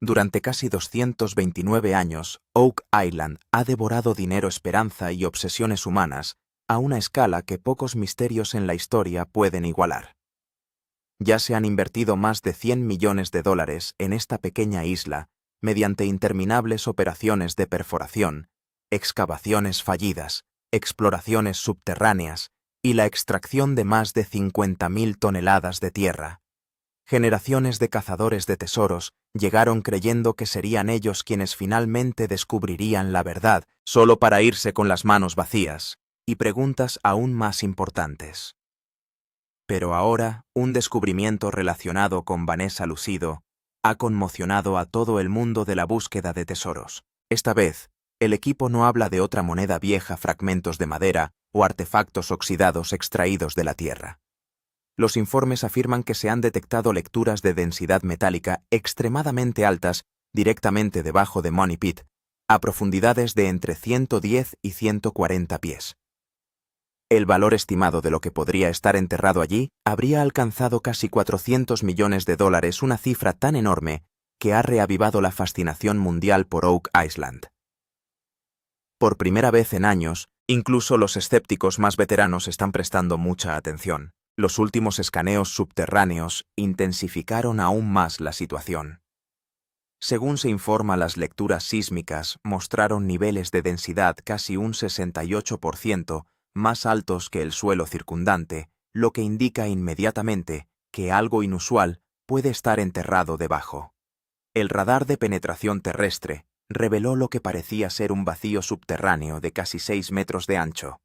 Durante casi 229 años, Oak Island ha devorado dinero, esperanza y obsesiones humanas a una escala que pocos misterios en la historia pueden igualar. Ya se han invertido más de $100 millones en esta pequeña isla mediante interminables operaciones de perforación, excavaciones fallidas, exploraciones subterráneas y la extracción de más de 50.000 toneladas de tierra. Generaciones de cazadores de tesoros llegaron creyendo que serían ellos quienes finalmente descubrirían la verdad, solo para irse con las manos vacías, y preguntas aún más importantes. Pero ahora, un descubrimiento relacionado con Vanessa Lucido ha conmocionado a todo el mundo de la búsqueda de tesoros. Esta vez, el equipo no habla de otra moneda vieja, fragmentos de madera o artefactos oxidados extraídos de la tierra. Los informes afirman que se han detectado lecturas de densidad metálica extremadamente altas directamente debajo de Money Pit, a profundidades de entre 110 y 140 pies. El valor estimado de lo que podría estar enterrado allí habría alcanzado casi $400 millones, una cifra tan enorme que ha reavivado la fascinación mundial por Oak Island. Por primera vez en años, incluso los escépticos más veteranos están prestando mucha atención. Los últimos escaneos subterráneos intensificaron aún más la situación. Según se informa, las lecturas sísmicas mostraron niveles de densidad casi un 68% más altos que el suelo circundante, lo que indica inmediatamente que algo inusual puede estar enterrado debajo. El radar de penetración terrestre reveló lo que parecía ser un vacío subterráneo de casi 6 metros de ancho.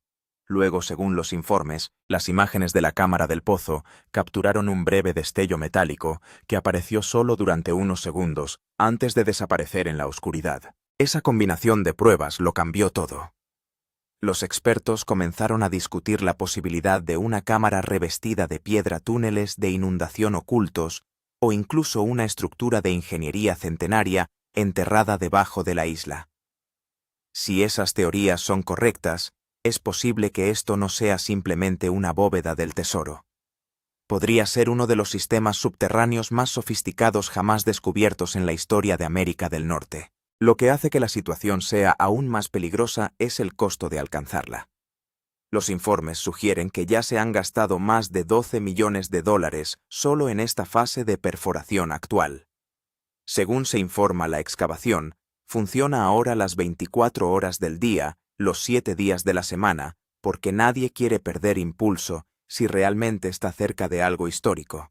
Luego, según los informes, las imágenes de la cámara del pozo capturaron un breve destello metálico que apareció solo durante unos segundos antes de desaparecer en la oscuridad. Esa combinación de pruebas lo cambió todo. Los expertos comenzaron a discutir la posibilidad de una cámara revestida de piedra, túneles de inundación ocultos o incluso una estructura de ingeniería centenaria enterrada debajo de la isla. Si esas teorías son correctas, es posible que esto no sea simplemente una bóveda del tesoro. Podría ser uno de los sistemas subterráneos más sofisticados jamás descubiertos en la historia de América del Norte. Lo que hace que la situación sea aún más peligrosa es el costo de alcanzarla. Los informes sugieren que ya se han gastado más de $12 millones solo en esta fase de perforación actual. Según se informa, la excavación funciona ahora las 24 horas del día, los 7 días de la semana, porque nadie quiere perder impulso si realmente está cerca de algo histórico.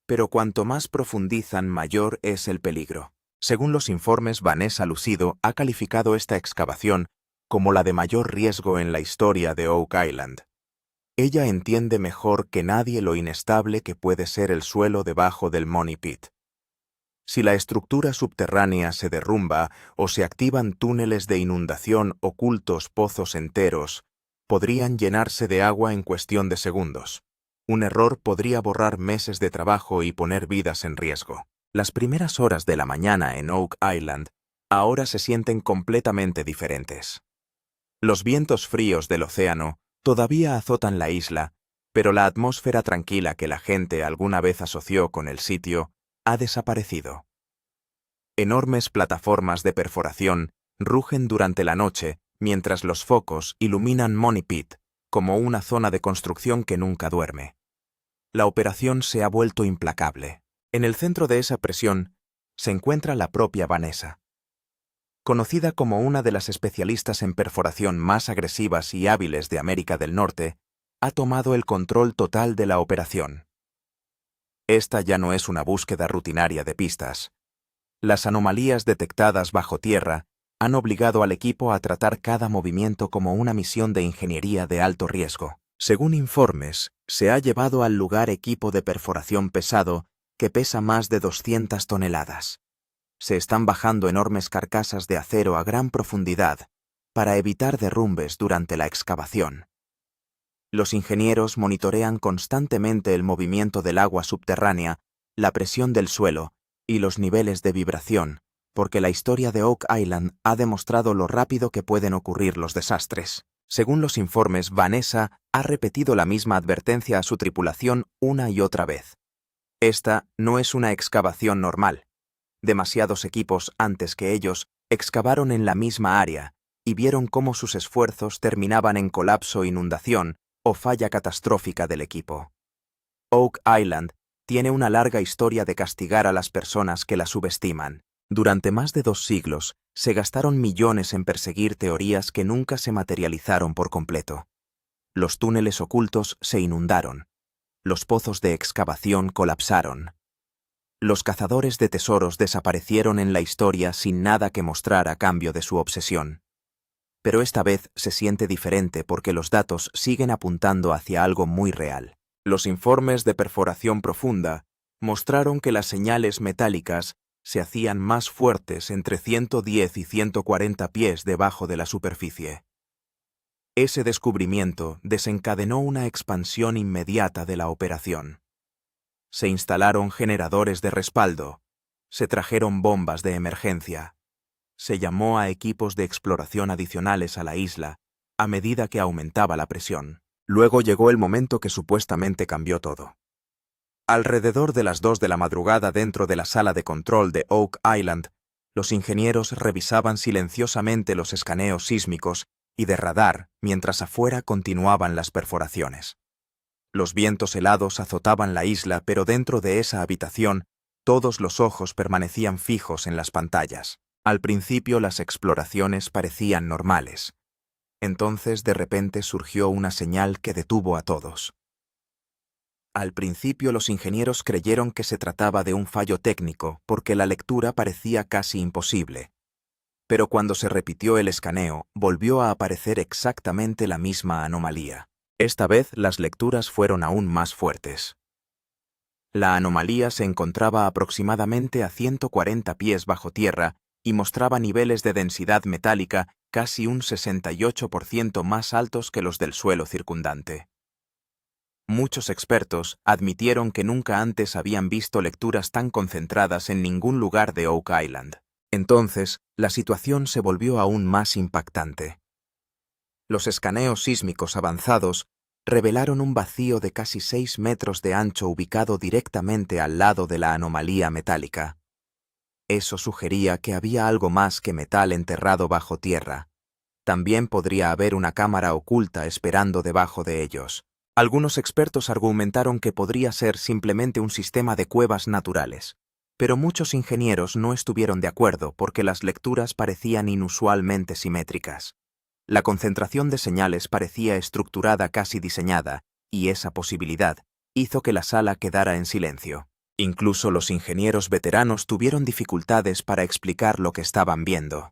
Pero cuanto más profundizan, mayor es el peligro. Según los informes, Vanessa Lucido ha calificado esta excavación como la de mayor riesgo en la historia de Oak Island. Ella entiende mejor que nadie lo inestable que puede ser el suelo debajo del Money Pit. Si la estructura subterránea se derrumba o se activan túneles de inundación ocultos, pozos enteros podrían llenarse de agua en cuestión de segundos. Un error podría borrar meses de trabajo y poner vidas en riesgo. Las primeras horas de la mañana en Oak Island ahora se sienten completamente diferentes. Los vientos fríos del océano todavía azotan la isla, pero la atmósfera tranquila que la gente alguna vez asoció con el sitio ha desaparecido. Enormes plataformas de perforación rugen durante la noche mientras los focos iluminan Money Pit como una zona de construcción que nunca duerme. La operación se ha vuelto implacable. En el centro de esa presión se encuentra la propia Vanessa. Conocida como una de las especialistas en perforación más agresivas y hábiles de América del Norte, ha tomado el control total de la operación. Esta ya no es una búsqueda rutinaria de pistas. Las anomalías detectadas bajo tierra han obligado al equipo a tratar cada movimiento como una misión de ingeniería de alto riesgo. Según informes, se ha llevado al lugar equipo de perforación pesado que pesa más de 200 toneladas. Se están bajando enormes carcasas de acero a gran profundidad para evitar derrumbes durante la excavación. Los ingenieros monitorean constantemente el movimiento del agua subterránea, la presión del suelo y los niveles de vibración, porque la historia de Oak Island ha demostrado lo rápido que pueden ocurrir los desastres. Según los informes, Vanessa ha repetido la misma advertencia a su tripulación una y otra vez. Esta no es una excavación normal. Demasiados equipos antes que ellos excavaron en la misma área y vieron cómo sus esfuerzos terminaban en colapso, inundación o falla catastrófica del equipo. Oak Island tiene una larga historia de castigar a las personas que la subestiman. Durante más de 2 siglos, se gastaron millones en perseguir teorías que nunca se materializaron por completo. Los túneles ocultos se inundaron. Los pozos de excavación colapsaron. Los cazadores de tesoros desaparecieron en la historia sin nada que mostrar a cambio de su obsesión. Pero esta vez se siente diferente porque los datos siguen apuntando hacia algo muy real. Los informes de perforación profunda mostraron que las señales metálicas se hacían más fuertes entre 110 y 140 pies debajo de la superficie. Ese descubrimiento desencadenó una expansión inmediata de la operación. Se instalaron generadores de respaldo, se trajeron bombas de emergencia, se llamó a equipos de exploración adicionales a la isla a medida que aumentaba la presión. Luego llegó el momento que supuestamente cambió todo. Alrededor de las 2 de la madrugada dentro de la sala de control de Oak Island, los ingenieros revisaban silenciosamente los escaneos sísmicos y de radar mientras afuera continuaban las perforaciones. Los vientos helados azotaban la isla, pero dentro de esa habitación todos los ojos permanecían fijos en las pantallas. Al principio las exploraciones parecían normales. Entonces de repente surgió una señal que detuvo a todos. Al principio los ingenieros creyeron que se trataba de un fallo técnico porque la lectura parecía casi imposible. Pero cuando se repitió el escaneo, volvió a aparecer exactamente la misma anomalía. Esta vez las lecturas fueron aún más fuertes. La anomalía se encontraba aproximadamente a 140 pies bajo tierra y mostraba niveles de densidad metálica casi un 68% más altos que los del suelo circundante. Muchos expertos admitieron que nunca antes habían visto lecturas tan concentradas en ningún lugar de Oak Island. Entonces, la situación se volvió aún más impactante. Los escaneos sísmicos avanzados revelaron un vacío de casi 6 metros de ancho ubicado directamente al lado de la anomalía metálica. Eso sugería que había algo más que metal enterrado bajo tierra. También podría haber una cámara oculta esperando debajo de ellos. Algunos expertos argumentaron que podría ser simplemente un sistema de cuevas naturales, pero muchos ingenieros no estuvieron de acuerdo porque las lecturas parecían inusualmente simétricas. La concentración de señales parecía estructurada, casi diseñada, y esa posibilidad hizo que la sala quedara en silencio. Incluso los ingenieros veteranos tuvieron dificultades para explicar lo que estaban viendo.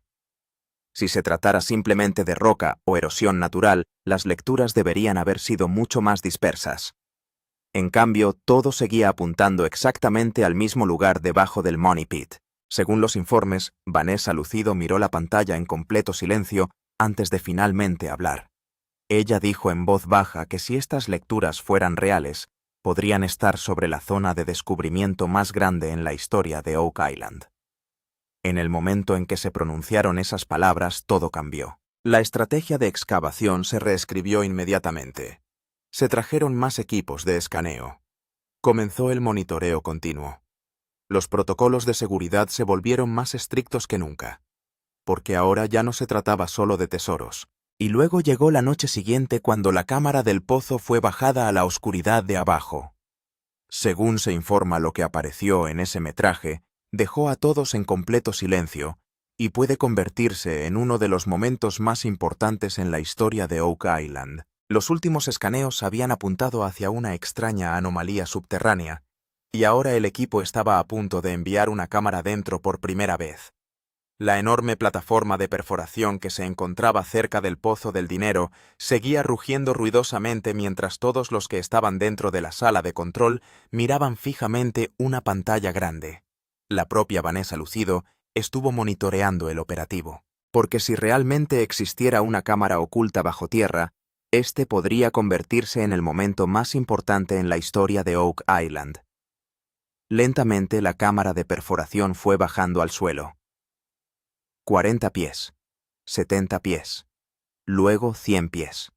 Si se tratara simplemente de roca o erosión natural, las lecturas deberían haber sido mucho más dispersas. En cambio, todo seguía apuntando exactamente al mismo lugar debajo del Money Pit. Según los informes, Vanessa Lucido miró la pantalla en completo silencio antes de finalmente hablar. Ella dijo en voz baja que si estas lecturas fueran reales, podrían estar sobre la zona de descubrimiento más grande en la historia de Oak Island. En el momento en que se pronunciaron esas palabras, todo cambió. La estrategia de excavación se reescribió inmediatamente. Se trajeron más equipos de escaneo. Comenzó el monitoreo continuo. Los protocolos de seguridad se volvieron más estrictos que nunca, porque ahora ya no se trataba solo de tesoros. Y luego llegó la noche siguiente cuando la cámara del pozo fue bajada a la oscuridad de abajo. Según se informa, lo que apareció en ese metraje dejó a todos en completo silencio y puede convertirse en uno de los momentos más importantes en la historia de Oak Island. Los últimos escaneos habían apuntado hacia una extraña anomalía subterránea, y ahora el equipo estaba a punto de enviar una cámara dentro por primera vez. La enorme plataforma de perforación que se encontraba cerca del Pozo del Dinero seguía rugiendo ruidosamente mientras todos los que estaban dentro de la sala de control miraban fijamente una pantalla grande. La propia Vanessa Lucido estuvo monitoreando el operativo, porque si realmente existiera una cámara oculta bajo tierra, este podría convertirse en el momento más importante en la historia de Oak Island. Lentamente la cámara de perforación fue bajando al suelo. 40 pies, 70 pies, luego 100 pies.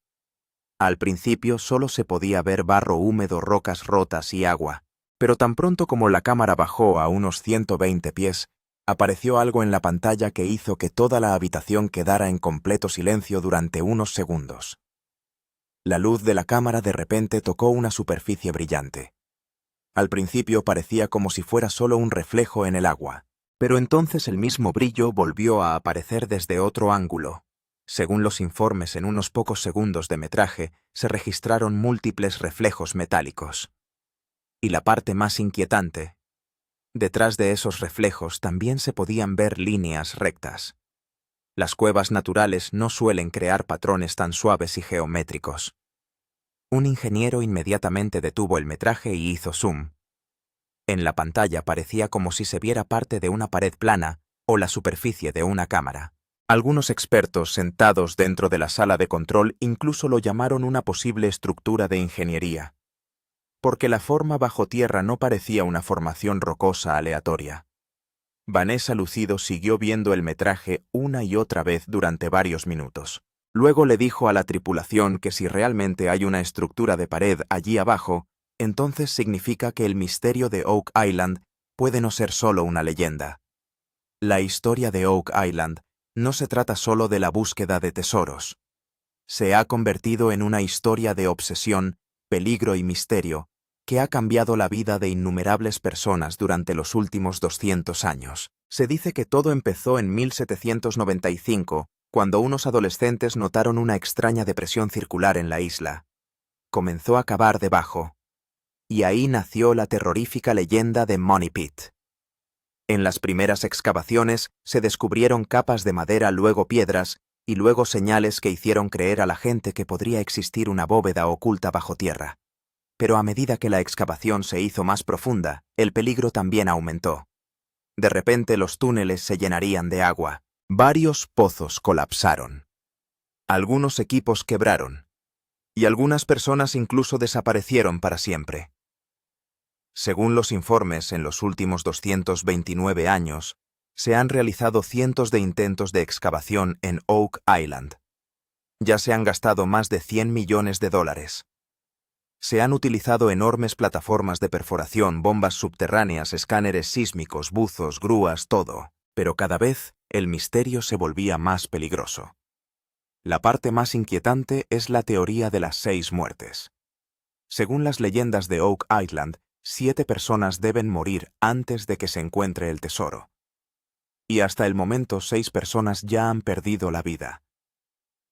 Al principio solo se podía ver barro húmedo, rocas rotas y agua, pero tan pronto como la cámara bajó a unos 120 pies, Apareció algo en la pantalla que hizo que toda la habitación quedara en completo silencio durante unos segundos. La luz de la cámara de repente tocó una superficie brillante. Al principio parecía como si fuera solo un reflejo en el agua, pero entonces el mismo brillo volvió a aparecer desde otro ángulo. Según los informes, en unos pocos segundos de metraje se registraron múltiples reflejos metálicos. Y la parte más inquietante: detrás de esos reflejos también se podían ver líneas rectas. Las cuevas naturales no suelen crear patrones tan suaves y geométricos. Un ingeniero inmediatamente detuvo el metraje y hizo zoom. En la pantalla parecía como si se viera parte de una pared plana o la superficie de una cámara. Algunos expertos sentados dentro de la sala de control incluso lo llamaron una posible estructura de ingeniería, porque la forma bajo tierra no parecía una formación rocosa aleatoria. Vanessa Lucido siguió viendo el metraje una y otra vez durante varios minutos. Luego le dijo a la tripulación que si realmente hay una estructura de pared allí abajo, entonces significa que el misterio de Oak Island puede no ser solo una leyenda. La historia de Oak Island no se trata solo de la búsqueda de tesoros. Se ha convertido en una historia de obsesión, peligro y misterio que ha cambiado la vida de innumerables personas durante los últimos 200 años. Se dice que todo empezó en 1795, cuando unos adolescentes notaron una extraña depresión circular en la isla. Comenzó a cavar debajo, y ahí nació la terrorífica leyenda de Money Pit. En las primeras excavaciones se descubrieron capas de madera, luego piedras, y luego señales que hicieron creer a la gente que podría existir una bóveda oculta bajo tierra. Pero a medida que la excavación se hizo más profunda, el peligro también aumentó. De repente los túneles se llenarían de agua. Varios pozos colapsaron. Algunos equipos quebraron. Y algunas personas incluso desaparecieron para siempre. Según los informes, en los últimos 229 años, se han realizado cientos de intentos de excavación en Oak Island. Ya se han gastado más de $100 millones. Se han utilizado enormes plataformas de perforación, bombas subterráneas, escáneres sísmicos, buzos, grúas, todo. Pero cada vez el misterio se volvía más peligroso. La parte más inquietante es la teoría de las 6 muertes. Según las leyendas de Oak Island, 7 personas deben morir antes de que se encuentre el tesoro. Y hasta el momento 6 personas ya han perdido la vida.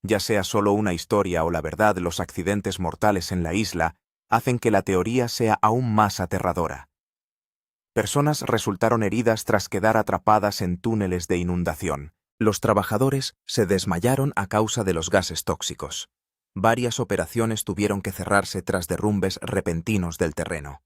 Ya sea solo una historia o la verdad, los accidentes mortales en la isla hacen que la teoría sea aún más aterradora. Personas resultaron heridas tras quedar atrapadas en túneles de inundación. Los trabajadores se desmayaron a causa de los gases tóxicos. Varias operaciones tuvieron que cerrarse tras derrumbes repentinos del terreno.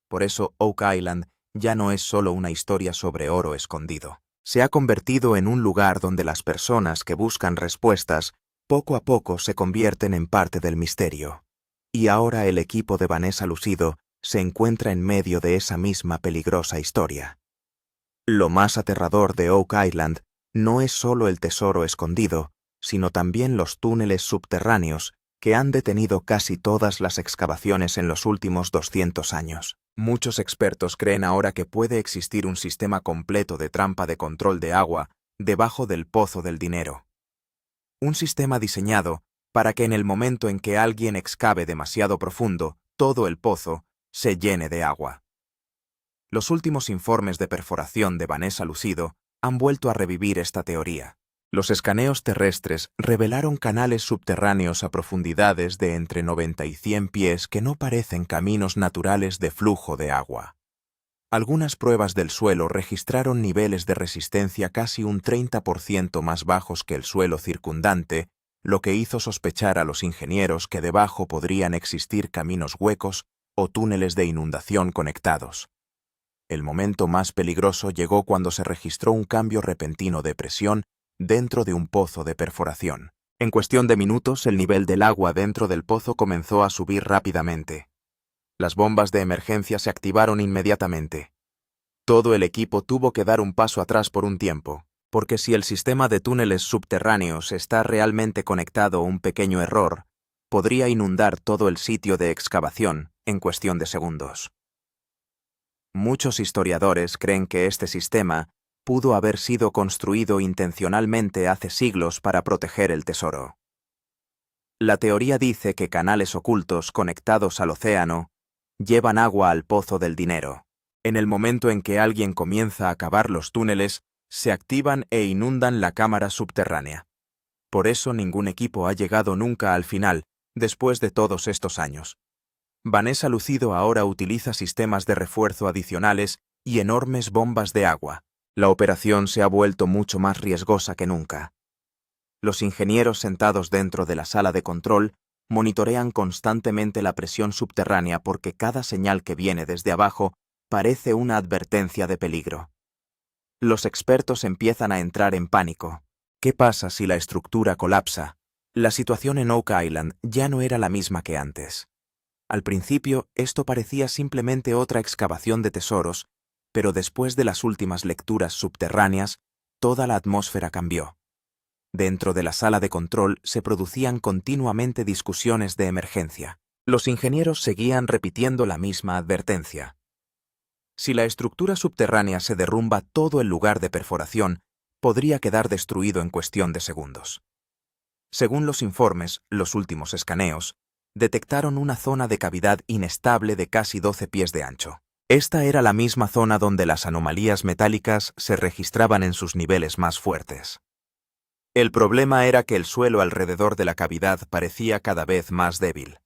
Por eso Oak Island ya no es solo una historia sobre oro escondido. Se ha convertido en un lugar donde las personas que buscan respuestas poco a poco se convierten en parte del misterio. Y ahora el equipo de Vanessa Lucido se encuentra en medio de esa misma peligrosa historia. Lo más aterrador de Oak Island no es solo el tesoro escondido, sino también los túneles subterráneos que han detenido casi todas las excavaciones en los últimos 200 años. Muchos expertos creen ahora que puede existir un sistema completo de trampa de control de agua debajo del pozo del dinero. Un sistema diseñado para que en el momento en que alguien excave demasiado profundo, todo el pozo se llene de agua. Los últimos informes de perforación de Vanessa Lucido han vuelto a revivir esta teoría. Los escaneos terrestres revelaron canales subterráneos a profundidades de entre 90 y 100 pies que no parecen caminos naturales de flujo de agua. Algunas pruebas del suelo registraron niveles de resistencia casi un 30% más bajos que el suelo circundante, lo que hizo sospechar a los ingenieros que debajo podrían existir caminos huecos o túneles de inundación conectados. El momento más peligroso llegó cuando se registró un cambio repentino de presión dentro de un pozo de perforación. En cuestión de minutos, el nivel del agua dentro del pozo comenzó a subir rápidamente. Las bombas de emergencia se activaron inmediatamente. Todo el equipo tuvo que dar un paso atrás por un tiempo, porque si el sistema de túneles subterráneos está realmente conectado, un pequeño error podría inundar todo el sitio de excavación en cuestión de segundos. Muchos historiadores creen que este sistema pudo haber sido construido intencionalmente hace siglos para proteger el tesoro. La teoría dice que canales ocultos conectados al océano llevan agua al pozo del dinero. En el momento en que alguien comienza a cavar los túneles, se activan e inundan la cámara subterránea. Por eso ningún equipo ha llegado nunca al final, después de todos estos años. Vanessa Lucido ahora utiliza sistemas de refuerzo adicionales y enormes bombas de agua. La operación se ha vuelto mucho más riesgosa que nunca. Los ingenieros sentados dentro de la sala de control monitorean constantemente la presión subterránea porque cada señal que viene desde abajo parece una advertencia de peligro. Los expertos empiezan a entrar en pánico. ¿Qué pasa si la estructura colapsa? La situación en Oak Island ya no era la misma que antes. Al principio, esto parecía simplemente otra excavación de tesoros, pero después de las últimas lecturas subterráneas, toda la atmósfera cambió. Dentro de la sala de control se producían continuamente discusiones de emergencia. Los ingenieros seguían repitiendo la misma advertencia. Si la estructura subterránea se derrumba, todo el lugar de perforación podría quedar destruido en cuestión de segundos. Según los informes, los últimos escaneos detectaron una zona de cavidad inestable de casi 12 pies de ancho. Esta era la misma zona donde las anomalías metálicas se registraban en sus niveles más fuertes. El problema era que el suelo alrededor de la cavidad parecía cada vez más débil.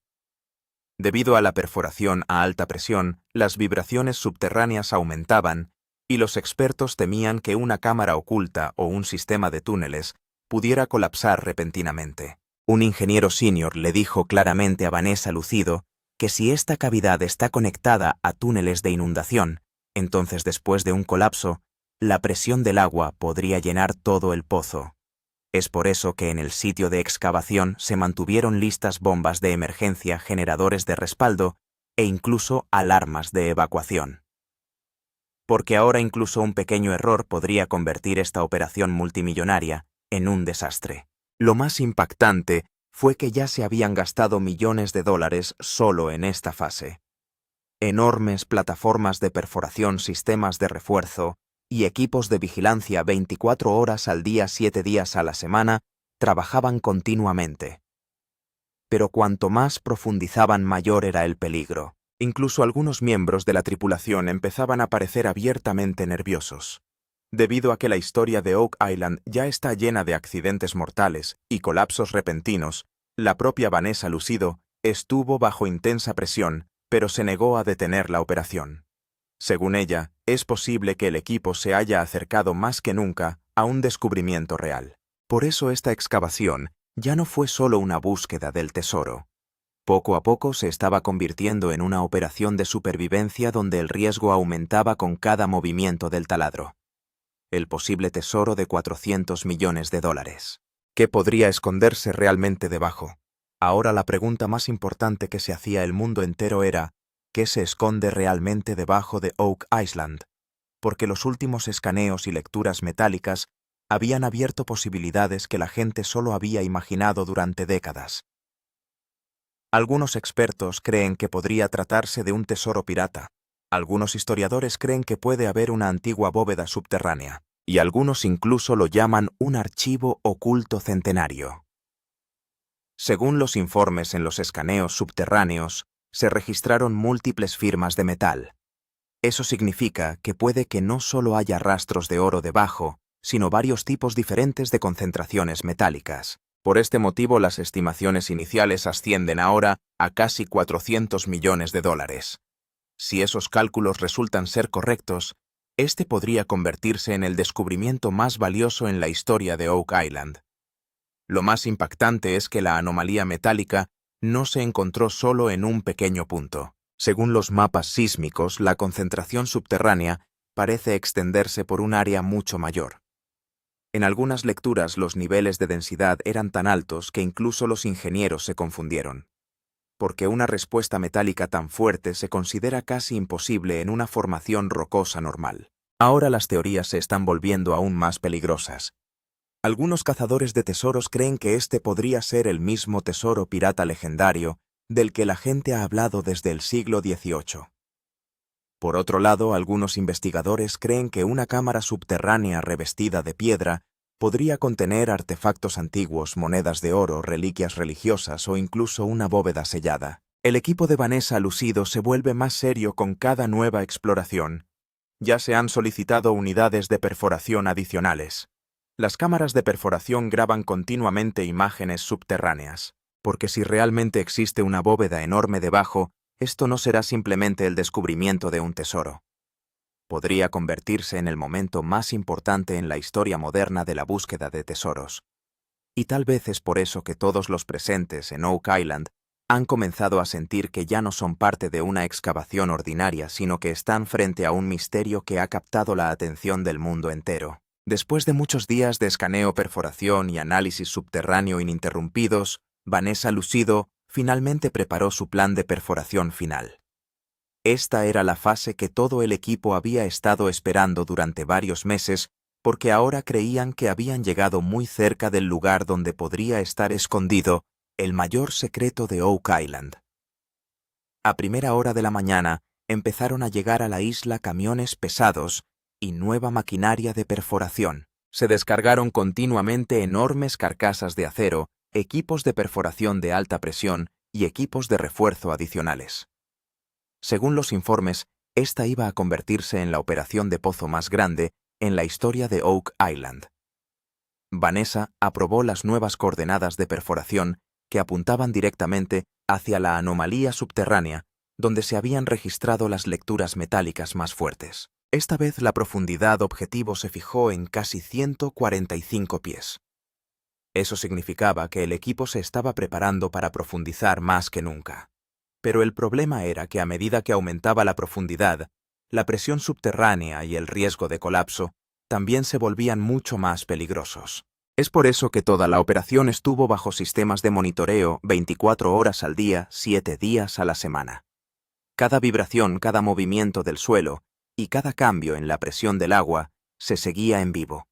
Debido a la perforación a alta presión, las vibraciones subterráneas aumentaban y los expertos temían que una cámara oculta o un sistema de túneles pudiera colapsar repentinamente. Un ingeniero senior le dijo claramente a Vanessa Lucido que si esta cavidad está conectada a túneles de inundación, entonces después de un colapso, la presión del agua podría llenar todo el pozo. Es por eso que en el sitio de excavación se mantuvieron listas bombas de emergencia, generadores de respaldo e incluso alarmas de evacuación. Porque ahora incluso un pequeño error podría convertir esta operación multimillonaria en un desastre. Lo más impactante fue que ya se habían gastado millones de dólares solo en esta fase. Enormes plataformas de perforación, sistemas de refuerzo y equipos de vigilancia 24 horas al día, 7 días a la semana, trabajaban continuamente. Pero cuanto más profundizaban, mayor era el peligro. Incluso algunos miembros de la tripulación empezaban a parecer abiertamente nerviosos. Debido a que la historia de Oak Island ya está llena de accidentes mortales y colapsos repentinos, la propia Vanessa Lucido estuvo bajo intensa presión, pero se negó a detener la operación. Según ella, es posible que el equipo se haya acercado más que nunca a un descubrimiento real. Por eso esta excavación ya no fue solo una búsqueda del tesoro. Poco a poco se estaba convirtiendo en una operación de supervivencia donde el riesgo aumentaba con cada movimiento del taladro. El posible tesoro de 400 millones de dólares. ¿Qué podría esconderse realmente debajo? Ahora la pregunta más importante que se hacía el mundo entero era ¿qué se esconde realmente debajo de Oak Island? Porque los últimos escaneos y lecturas metálicas habían abierto posibilidades que la gente solo había imaginado durante décadas. Algunos expertos creen que podría tratarse de un tesoro pirata. Algunos historiadores creen que puede haber una antigua bóveda subterránea, y algunos incluso lo llaman un archivo oculto centenario. Según los informes en los escaneos subterráneos, se registraron múltiples firmas de metal. Eso significa que puede que no solo haya rastros de oro debajo, sino varios tipos diferentes de concentraciones metálicas. Por este motivo, las estimaciones iniciales ascienden ahora a casi 400 millones de dólares. Si esos cálculos resultan ser correctos, este podría convertirse en el descubrimiento más valioso en la historia de Oak Island. Lo más impactante es que la anomalía metálica no se encontró solo en un pequeño punto. Según los mapas sísmicos, la concentración subterránea parece extenderse por un área mucho mayor. En algunas lecturas los niveles de densidad eran tan altos que incluso los ingenieros se confundieron. Porque una respuesta metálica tan fuerte se considera casi imposible en una formación rocosa normal. Ahora las teorías se están volviendo aún más peligrosas. Algunos cazadores de tesoros creen que este podría ser el mismo tesoro pirata legendario del que la gente ha hablado desde el siglo XVIII. Por otro lado, algunos investigadores creen que una cámara subterránea revestida de piedra podría contener artefactos antiguos, monedas de oro, reliquias religiosas o incluso una bóveda sellada. El equipo de Vanessa Lucido se vuelve más serio con cada nueva exploración. Ya se han solicitado unidades de perforación adicionales. Las cámaras de perforación graban continuamente imágenes subterráneas, porque si realmente existe una bóveda enorme debajo, esto no será simplemente el descubrimiento de un tesoro. Podría convertirse en el momento más importante en la historia moderna de la búsqueda de tesoros. Y tal vez es por eso que todos los presentes en Oak Island han comenzado a sentir que ya no son parte de una excavación ordinaria, sino que están frente a un misterio que ha captado la atención del mundo entero. Después de muchos días de escaneo, perforación y análisis subterráneo ininterrumpidos, Vanessa Lucido finalmente preparó su plan de perforación final. Esta era la fase que todo el equipo había estado esperando durante varios meses, porque ahora creían que habían llegado muy cerca del lugar donde podría estar escondido el mayor secreto de Oak Island. A primera hora de la mañana empezaron a llegar a la isla camiones pesados y nueva maquinaria de perforación. Se descargaron continuamente enormes carcasas de acero, equipos de perforación de alta presión y equipos de refuerzo adicionales. Según los informes, esta iba a convertirse en la operación de pozo más grande en la historia de Oak Island. Vanessa aprobó las nuevas coordenadas de perforación que apuntaban directamente hacia la anomalía subterránea, donde se habían registrado las lecturas metálicas más fuertes. Esta vez la profundidad objetivo se fijó en casi 145 pies. Eso significaba que el equipo se estaba preparando para profundizar más que nunca. Pero el problema era que a medida que aumentaba la profundidad, la presión subterránea y el riesgo de colapso también se volvían mucho más peligrosos. Es por eso que toda la operación estuvo bajo sistemas de monitoreo 24 horas al día, 7 días a la semana. Cada vibración, cada movimiento del suelo y cada cambio en la presión del agua se seguía en vivo.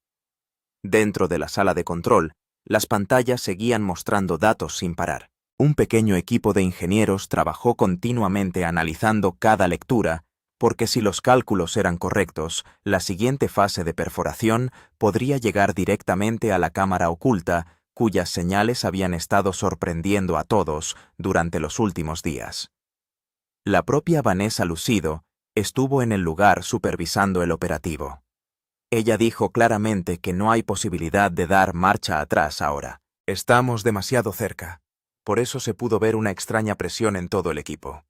Dentro de la sala de control, las pantallas seguían mostrando datos sin parar. Un pequeño equipo de ingenieros trabajó continuamente analizando cada lectura, porque si los cálculos eran correctos, la siguiente fase de perforación podría llegar directamente a la cámara oculta, cuyas señales habían estado sorprendiendo a todos durante los últimos días. La propia Vanessa Lucido estuvo en el lugar supervisando el operativo. Ella dijo claramente que no hay posibilidad de dar marcha atrás ahora. Estamos demasiado cerca. Por eso se pudo ver una extraña presión en todo el equipo.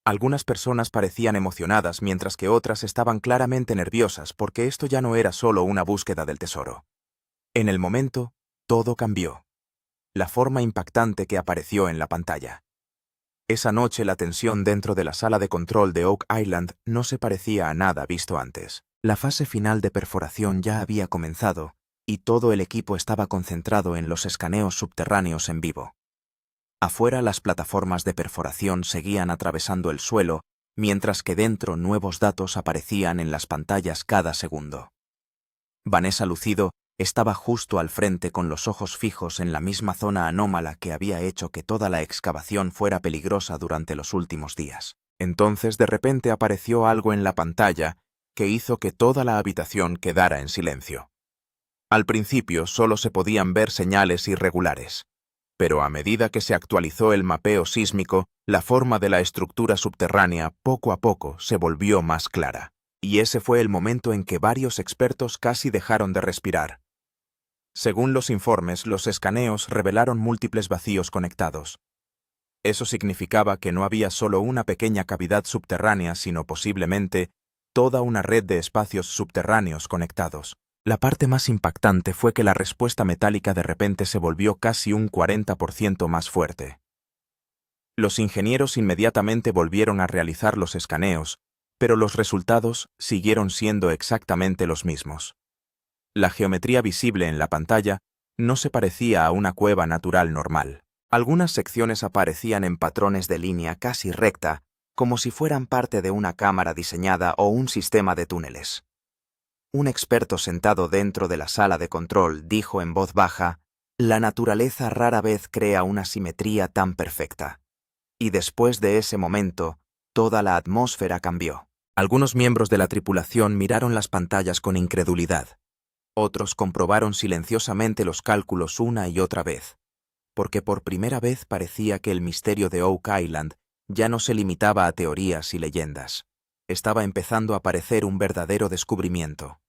Algunas personas parecían emocionadas mientras que otras estaban claramente nerviosas porque esto ya no era solo una búsqueda del tesoro. En el momento, todo cambió. La forma impactante que apareció en la pantalla. Esa noche la tensión dentro de la sala de control de Oak Island no se parecía a nada visto antes. La fase final de perforación ya había comenzado y todo el equipo estaba concentrado en los escaneos subterráneos en vivo. Afuera las plataformas de perforación seguían atravesando el suelo, mientras que dentro nuevos datos aparecían en las pantallas cada segundo. Vanessa Lucido estaba justo al frente con los ojos fijos en la misma zona anómala que había hecho que toda la excavación fuera peligrosa durante los últimos días. Entonces de repente apareció algo en la pantalla que hizo que toda la habitación quedara en silencio. Al principio solo se podían ver señales irregulares. Pero a medida que se actualizó el mapeo sísmico, la forma de la estructura subterránea poco a poco se volvió más clara. Y ese fue el momento en que varios expertos casi dejaron de respirar. Según los informes, los escaneos revelaron múltiples vacíos conectados. Eso significaba que no había solo una pequeña cavidad subterránea, sino posiblemente toda una red de espacios subterráneos conectados. La parte más impactante fue que la respuesta metálica de repente se volvió casi un 40% más fuerte. Los ingenieros inmediatamente volvieron a realizar los escaneos, pero los resultados siguieron siendo exactamente los mismos. La geometría visible en la pantalla no se parecía a una cueva natural normal. Algunas secciones aparecían en patrones de línea casi recta, como si fueran parte de una cámara diseñada o un sistema de túneles. Un experto sentado dentro de la sala de control dijo en voz baja: «La naturaleza rara vez crea una simetría tan perfecta». Y después de ese momento, toda la atmósfera cambió. Algunos miembros de la tripulación miraron las pantallas con incredulidad. Otros comprobaron silenciosamente los cálculos una y otra vez, porque por primera vez parecía que el misterio de Oak Island ya no se limitaba a teorías y leyendas. Estaba empezando a parecer un verdadero descubrimiento.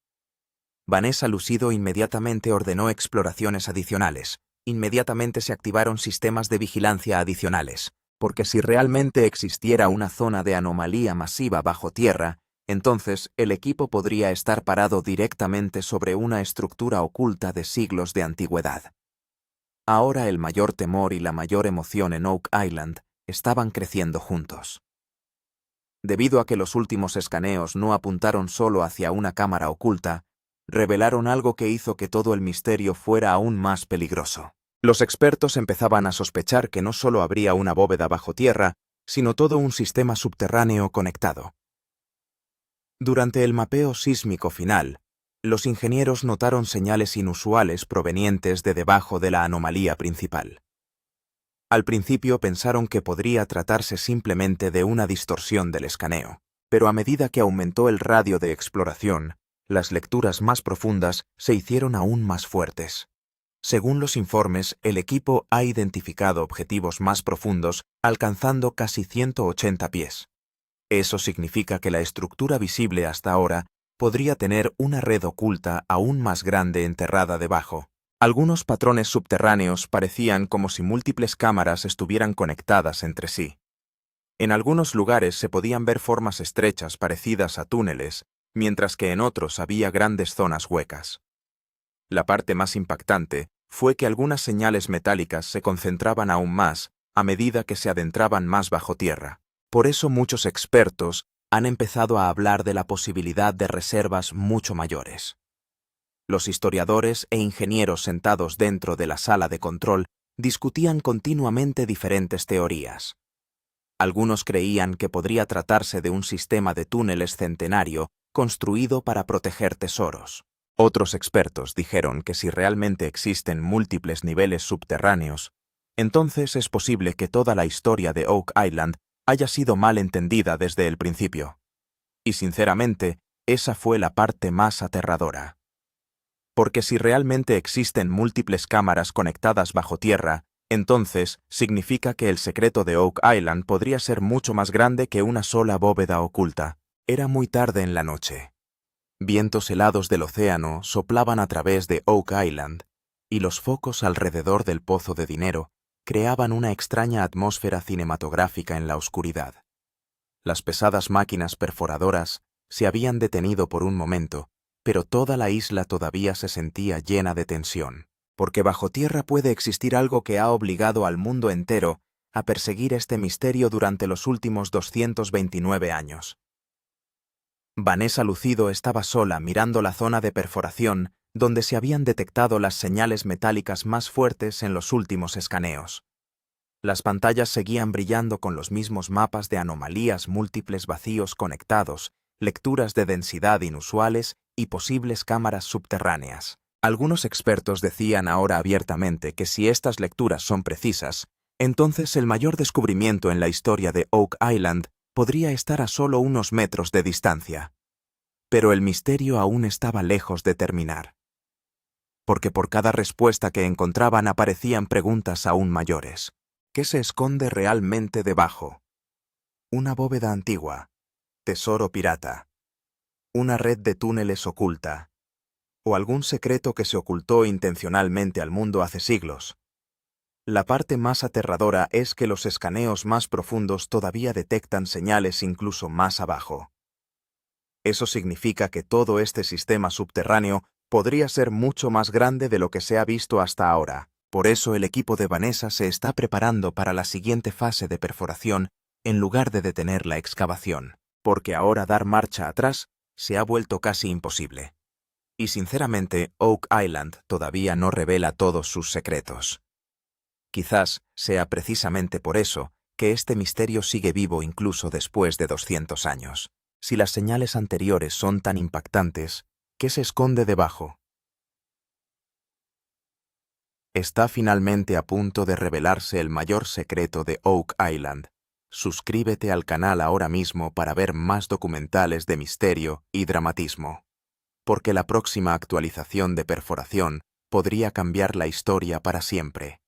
Vanessa Lucido inmediatamente ordenó exploraciones adicionales. Inmediatamente se activaron sistemas de vigilancia adicionales, porque si realmente existiera una zona de anomalía masiva bajo tierra, entonces el equipo podría estar parado directamente sobre una estructura oculta de siglos de antigüedad. Ahora el mayor temor y la mayor emoción en Oak Island estaban creciendo juntos. Debido a que los últimos escaneos no apuntaron solo hacia una cámara oculta, revelaron algo que hizo que todo el misterio fuera aún más peligroso. Los expertos empezaban a sospechar que no solo habría una bóveda bajo tierra, sino todo un sistema subterráneo conectado. Durante el mapeo sísmico final, los ingenieros notaron señales inusuales provenientes de debajo de la anomalía principal. Al principio pensaron que podría tratarse simplemente de una distorsión del escaneo, pero a medida que aumentó el radio de exploración, las lecturas más profundas se hicieron aún más fuertes. Según los informes, el equipo ha identificado objetivos más profundos, alcanzando casi 180 pies. Eso significa que la estructura visible hasta ahora podría tener una red oculta aún más grande enterrada debajo. Algunos patrones subterráneos parecían como si múltiples cámaras estuvieran conectadas entre sí. En algunos lugares se podían ver formas estrechas parecidas a túneles, mientras que en otros había grandes zonas huecas. La parte más impactante fue que algunas señales metálicas se concentraban aún más a medida que se adentraban más bajo tierra. Por eso muchos expertos han empezado a hablar de la posibilidad de reservas mucho mayores. Los historiadores e ingenieros sentados dentro de la sala de control discutían continuamente diferentes teorías. Algunos creían que podría tratarse de un sistema de túneles centenario construido para proteger tesoros. Otros expertos dijeron que si realmente existen múltiples niveles subterráneos, entonces es posible que toda la historia de Oak Island haya sido mal entendida desde el principio. Y sinceramente, esa fue la parte más aterradora. Porque si realmente existen múltiples cámaras conectadas bajo tierra, entonces significa que el secreto de Oak Island podría ser mucho más grande que una sola bóveda oculta. Era muy tarde en la noche. Vientos helados del océano soplaban a través de Oak Island, y los focos alrededor del pozo de dinero creaban una extraña atmósfera cinematográfica en la oscuridad. Las pesadas máquinas perforadoras se habían detenido por un momento, pero toda la isla todavía se sentía llena de tensión, porque bajo tierra puede existir algo que ha obligado al mundo entero a perseguir este misterio durante los últimos 229 años. Vanessa Lucido estaba sola mirando la zona de perforación donde se habían detectado las señales metálicas más fuertes en los últimos escaneos. Las pantallas seguían brillando con los mismos mapas de anomalías múltiples vacíos conectados, lecturas de densidad inusuales y posibles cámaras subterráneas. Algunos expertos decían ahora abiertamente que si estas lecturas son precisas, entonces el mayor descubrimiento en la historia de Oak Island podría estar a solo unos metros de distancia. Pero el misterio aún estaba lejos de terminar. Porque por cada respuesta que encontraban aparecían preguntas aún mayores. ¿Qué se esconde realmente debajo? Una bóveda antigua, tesoro pirata, una red de túneles oculta, o algún secreto que se ocultó intencionalmente al mundo hace siglos. La parte más aterradora es que los escaneos más profundos todavía detectan señales incluso más abajo. Eso significa que todo este sistema subterráneo podría ser mucho más grande de lo que se ha visto hasta ahora. Por eso el equipo de Vanessa se está preparando para la siguiente fase de perforación en lugar de detener la excavación, porque ahora dar marcha atrás se ha vuelto casi imposible. Y sinceramente, Oak Island todavía no revela todos sus secretos. Quizás sea precisamente por eso que este misterio sigue vivo incluso después de 200 años. Si las señales anteriores son tan impactantes, ¿qué se esconde debajo? Está finalmente a punto de revelarse el mayor secreto de Oak Island, Suscríbete al canal ahora mismo para ver más documentales de misterio y dramatismo. Porque la próxima actualización de Perforación podría cambiar la historia para siempre.